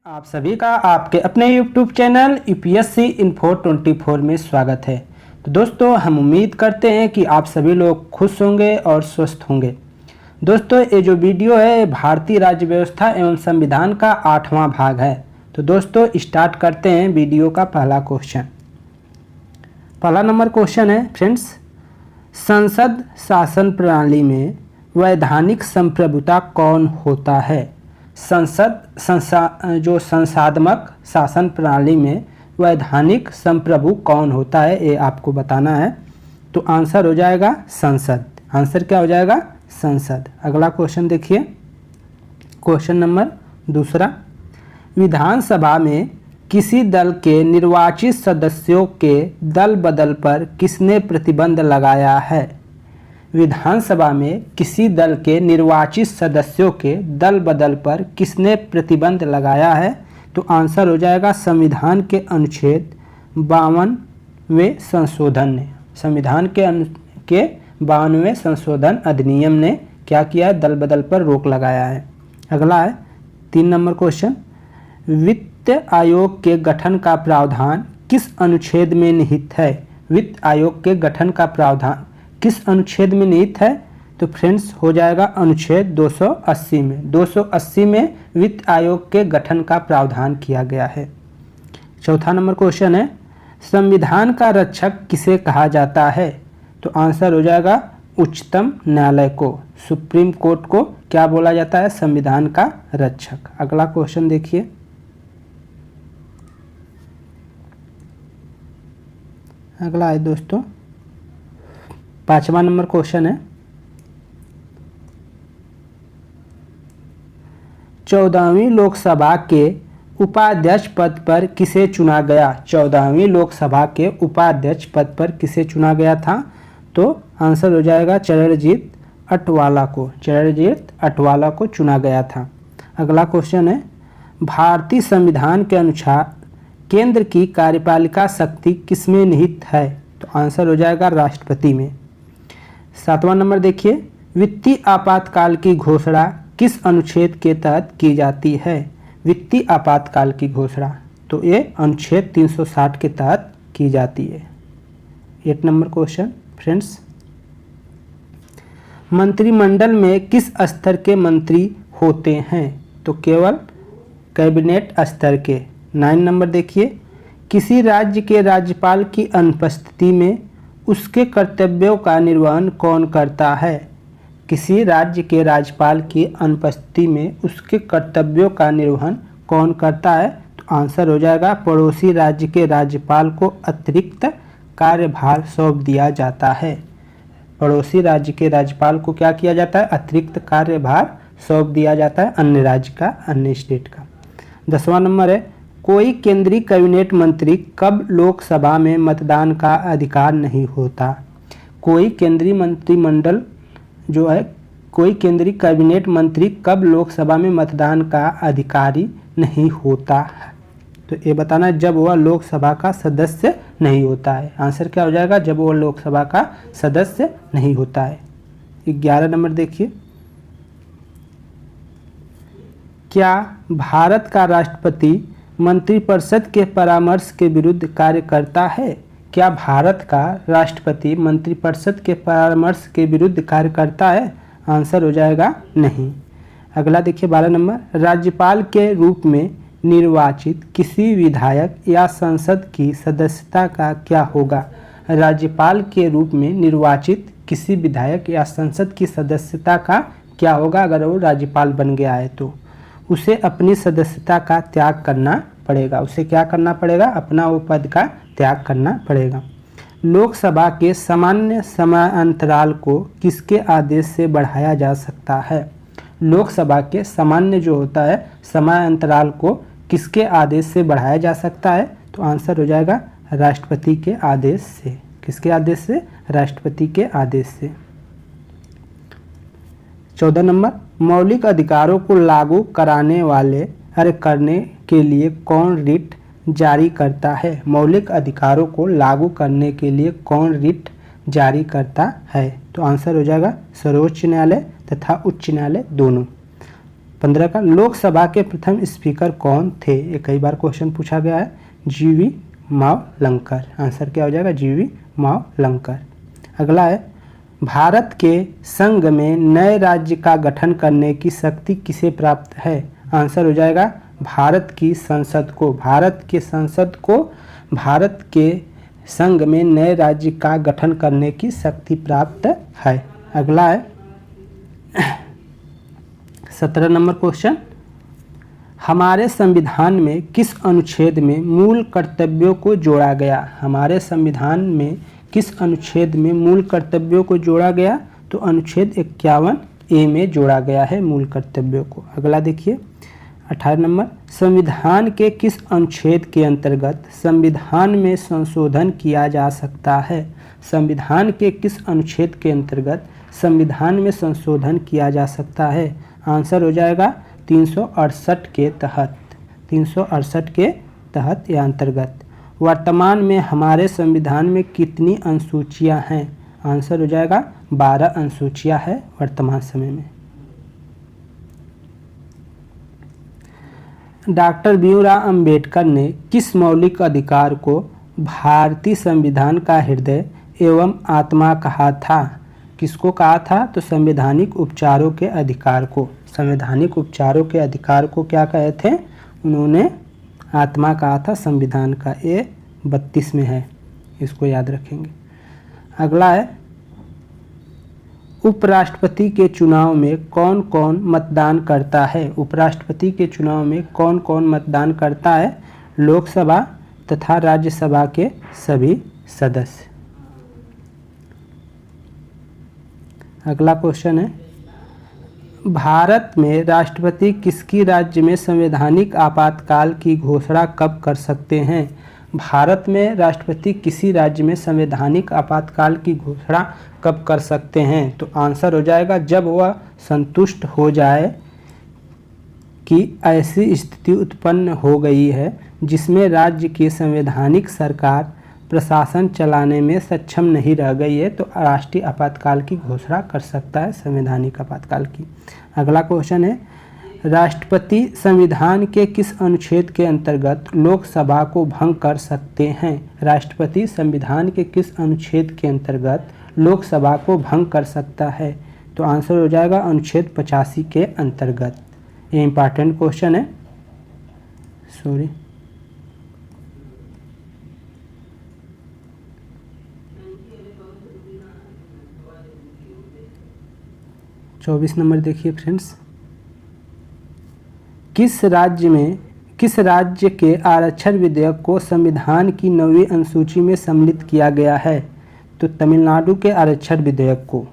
आप सभी का आपके अपने YouTube चैनल यूपीएससी इन्फो 24 में स्वागत है। तो दोस्तों, हम उम्मीद करते हैं कि आप सभी लोग खुश होंगे और स्वस्थ होंगे। दोस्तों, ये जो वीडियो है भारतीय राज्य व्यवस्था एवं संविधान का 8वां भाग है। तो दोस्तों, स्टार्ट करते हैं वीडियो का पहला क्वेश्चन। पहला नंबर क्वेश्चन है फ्रेंड्स, संसद शासन प्रणाली में वैधानिक संप्रभुता कौन होता है? जो संसाधमक शासन प्रणाली में वैधानिक संप्रभु कौन होता है, ये आपको बताना है। तो आंसर हो जाएगा संसद। आंसर क्या हो जाएगा? संसद। अगला क्वेश्चन देखिए, क्वेश्चन नंबर दूसरा, विधानसभा में किसी दल के निर्वाचित सदस्यों के दल बदल पर किसने प्रतिबंध लगाया है? विधानसभा में किसी दल के निर्वाचित सदस्यों के दल बदल पर किसने प्रतिबंध लगाया है? तो आंसर हो जाएगा संविधान के अनुच्छेद 52वें संशोधन ने। संविधान के 52वें संशोधन अधिनियम ने क्या किया है? दल बदल पर रोक लगाया है। अगला है 3 नंबर क्वेश्चन, वित्त आयोग के गठन का प्रावधान किस अनुच्छेद में निहित है? वित्त आयोग के गठन का प्रावधान किस अनुच्छेद में निहित है? तो फ्रेंड्स हो जाएगा अनुच्छेद 280 में। 280 में वित्त आयोग के गठन का प्रावधान किया गया है। चौथा नंबर क्वेश्चन है, संविधान का रक्षक किसे कहा जाता है? तो आंसर हो जाएगा उच्चतम न्यायालय को, सुप्रीम कोर्ट को क्या बोला जाता है? संविधान का रक्षक। अगला क्वेश्चन देखिए, अगला है दोस्तों 5वां नंबर क्वेश्चन है, 14वीं लोकसभा के उपाध्यक्ष पद पर किसे चुना गया? 14वीं लोकसभा के उपाध्यक्ष पद पर किसे चुना गया था? तो आंसर हो जाएगा चरणजीत अटवाला को। चरणजीत अटवाला को चुना गया था। अगला क्वेश्चन है, भारतीय संविधान के अनुसार केंद्र की कार्यपालिका शक्ति किसमें निहित है? तो आंसर हो जाएगा राष्ट्रपति में। 7वां नंबर देखिए, वित्तीय आपातकाल की घोषणा किस अनुच्छेद के तहत की जाती है? वित्तीय आपातकाल की घोषणा तो ये अनुच्छेद 360 के तहत की जाती है। 8 नंबर क्वेश्चन फ्रेंड्स, मंत्रिमंडल में किस स्तर के मंत्री होते हैं? तो केवल कैबिनेट स्तर के। 9 नंबर देखिए, किसी राज्य के राज्यपाल की अनुपस्थिति में उसके कर्तव्यों का निर्वहन कौन करता है? किसी राज्य के राज्यपाल की अनुपस्थिति में उसके कर्तव्यों का निर्वहन कौन करता है? तो आंसर हो जाएगा पड़ोसी राज्य के राज्यपाल को अतिरिक्त कार्यभार सौंप दिया जाता है। पड़ोसी राज्य के राज्यपाल को क्या किया जाता है? अतिरिक्त कार्यभार सौंप दिया जाता है अन्य राज्य का, अन्य स्टेट का। 10वां नंबर है, कोई केंद्रीय कैबिनेट मंत्री कब लोकसभा में मतदान का अधिकार नहीं होता? कोई केंद्रीय मंत्रिमंडल जो है, कोई केंद्रीय कैबिनेट मंत्री कब लोकसभा में मतदान का अधिकारी नहीं होता है? तो ये बताना है जब वह लोकसभा का सदस्य नहीं होता है। आंसर क्या हो जाएगा? जब वह लोकसभा का सदस्य नहीं होता है। 11 नंबर देखिए, क्या भारत का राष्ट्रपति मंत्रिपरिषद के परामर्श के विरुद्ध कार्य करता है? क्या भारत का राष्ट्रपति मंत्रिपरिषद के परामर्श के विरुद्ध कार्य करता है? आंसर हो जाएगा नहीं। अगला देखिए 12 नंबर, राज्यपाल के रूप में निर्वाचित किसी विधायक या संसद की सदस्यता का क्या होगा? राज्यपाल के रूप में निर्वाचित किसी विधायक या संसद की सदस्यता का क्या होगा? अगर वो राज्यपाल बन गया है तो उसे अपनी सदस्यता का त्याग करना पड़ेगा। उसे क्या करना पड़ेगा? अपना वो पद का त्याग करना पड़ेगा। लोकसभा के सामान्य समयांतराल को किसके आदेश से बढ़ाया जा सकता है? लोकसभा के सामान्य जो होता है समयांतराल को किसके आदेश से बढ़ाया जा सकता है? तो आंसर हो जाएगा राष्ट्रपति के आदेश से। किसके आदेश से? राष्ट्रपति के आदेश से। 14 नंबर, मौलिक अधिकारों को लागू करने के लिए कौन रिट जारी करता है? मौलिक अधिकारों को लागू करने के लिए कौन रिट जारी करता है? तो आंसर हो जाएगा सर्वोच्च न्यायालय तथा उच्च न्यायालय दोनों। 15 का लोकसभा के प्रथम स्पीकर कौन थे? ये कई बार क्वेश्चन पूछा गया है। जीवी मावलंकर। आंसर क्या हो जाएगा? जीवी मावलंकर। अगला है भारत के संघ में नए राज्य का गठन करने की शक्ति किसे प्राप्त है? आंसर हो जाएगा भारत की संसद को। भारत के संसद को भारत के संघ में नए राज्य का गठन करने की शक्ति प्राप्त है। अगला है 17 नंबर क्वेश्चन, हमारे संविधान में किस अनुच्छेद में मूल कर्तव्यों को जोड़ा गया? हमारे संविधान में किस अनुच्छेद में मूल कर्तव्यों को जोड़ा गया? तो अनुच्छेद 51A में जोड़ा गया है मूल कर्तव्यों को। अगला देखिए 18 नंबर, संविधान के किस अनुच्छेद के अंतर्गत संविधान में संशोधन किया जा सकता है? संविधान के किस अनुच्छेद के अंतर्गत संविधान में संशोधन किया जा सकता है? आंसर हो जाएगा 368 के तहत। 368 के तहत या अंतर्गत। वर्तमान में हमारे संविधान में कितनी अनुसूचियां हैं? आंसर हो जाएगा 12 अनुसूचियां हैं वर्तमान समय में। डॉक्टर भीमराव अंबेडकर ने किस मौलिक अधिकार को भारतीय संविधान का हृदय एवं आत्मा कहा था? किसको कहा था? तो संवैधानिक उपचारों के अधिकार को। संवैधानिक उपचारों के अधिकार को क्या कहे थे? उन्होंने आत्मा कहा था संविधान का। ये 32 में है, इसको याद रखेंगे। अगला है उपराष्ट्रपति के चुनाव में कौन कौन मतदान करता है? उपराष्ट्रपति के चुनाव में कौन कौन मतदान करता है? लोकसभा तथा राज्यसभा के सभी सदस्य। अगला क्वेश्चन है भारत में राष्ट्रपति किसकी राज्य में संवैधानिक आपातकाल की घोषणा कब कर सकते हैं? भारत में राष्ट्रपति किसी राज्य में संवैधानिक आपातकाल की घोषणा कब कर सकते हैं? तो आंसर हो जाएगा जब वह संतुष्ट हो जाए कि ऐसी स्थिति उत्पन्न हो गई है जिसमें राज्य की संवैधानिक सरकार प्रशासन चलाने में सक्षम नहीं रह गई है, तो राष्ट्रीय आपातकाल की घोषणा कर सकता है संवैधानिक आपातकाल की। अगला क्वेश्चन है राष्ट्रपति संविधान के किस अनुच्छेद के अंतर्गत लोकसभा को भंग कर सकते हैं? राष्ट्रपति संविधान के किस अनुच्छेद के अंतर्गत लोकसभा को भंग कर सकता है? तो आंसर हो जाएगा अनुच्छेद 85 के अंतर्गत। ये इंपॉर्टेंट क्वेश्चन है। सॉरी, चौबीस नंबर देखिए फ्रेंड्स, किस राज्य के आरक्षण विधेयक को संविधान की 9वीं अनुसूची में सम्मिलित किया गया है? तो तमिलनाडु के आरक्षण विधेयक को।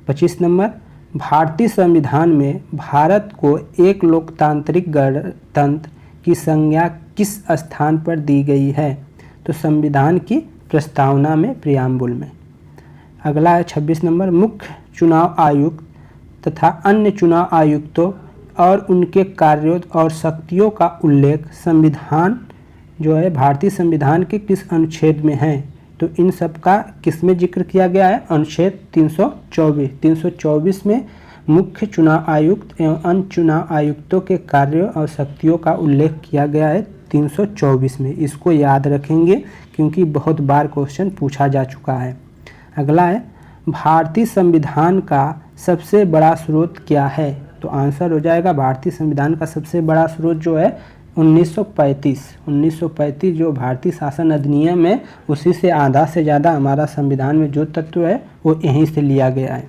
25 नंबर, भारतीय संविधान में भारत को एक लोकतांत्रिक गणतंत्र की संज्ञा किस स्थान पर दी गई है? तो संविधान की प्रस्तावना में, प्रियाम्बुल में। अगला है 26 नंबर, मुख्य चुनाव आयुक्त तथा अन्य चुनाव आयुक्तों और उनके कार्यों और शक्तियों का उल्लेख संविधान जो है भारतीय संविधान के किस अनुच्छेद में है? तो इन सब का किस में जिक्र किया गया है? अनुच्छेद 324। 324 में मुख्य चुनाव आयुक्त एवं अन्य चुनाव आयुक्तों के कार्यों और शक्तियों का उल्लेख किया गया है 324 में। इसको याद रखेंगे क्योंकि बहुत बार क्वेश्चन पूछा जा चुका है। अगला है भारतीय संविधान का सबसे बड़ा स्रोत क्या है? तो आंसर हो जाएगा भारतीय संविधान का सबसे बड़ा स्रोत जो है 1935 जो भारतीय शासन अधिनियम है, उसी से आधा से ज़्यादा हमारा संविधान में जो तत्व है वो यहीं से लिया गया है।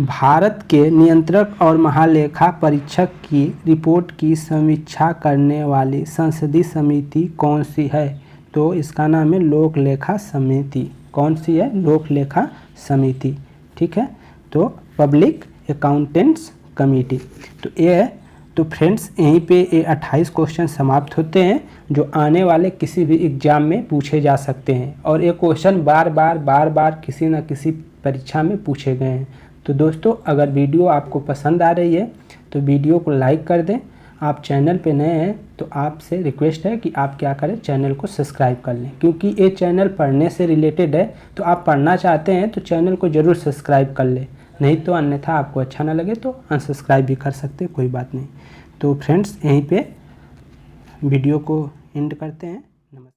भारत के नियंत्रक और महालेखा परीक्षक की रिपोर्ट की समीक्षा करने वाली संसदीय समिति कौन सी है? तो इसका नाम है लोक लेखा समिति। कौन सी है? लोक लेखा समिति। ठीक है, तो पब्लिक अकाउंटेंट्स कमेटी। तो ये है। तो फ्रेंड्स यहीं पे ये 28 क्वेश्चन समाप्त होते हैं जो आने वाले किसी भी एग्जाम में पूछे जा सकते हैं, और ये क्वेश्चन बार बार किसी न किसी परीक्षा में पूछे गए हैं। तो दोस्तों अगर वीडियो आपको पसंद आ रही है तो वीडियो को लाइक कर दें। आप चैनल पे नए हैं तो आपसे रिक्वेस्ट है कि आप क्या करें, चैनल को सब्सक्राइब कर लें, क्योंकि ये चैनल पढ़ने से रिलेटेड है। तो आप पढ़ना चाहते हैं तो चैनल को ज़रूर सब्सक्राइब कर लें। नहीं तो अन्यथा आपको अच्छा ना लगे तो अनसब्सक्राइब भी कर सकते, कोई बात नहीं। तो फ्रेंड्स यहीं पे वीडियो को एंड करते हैं।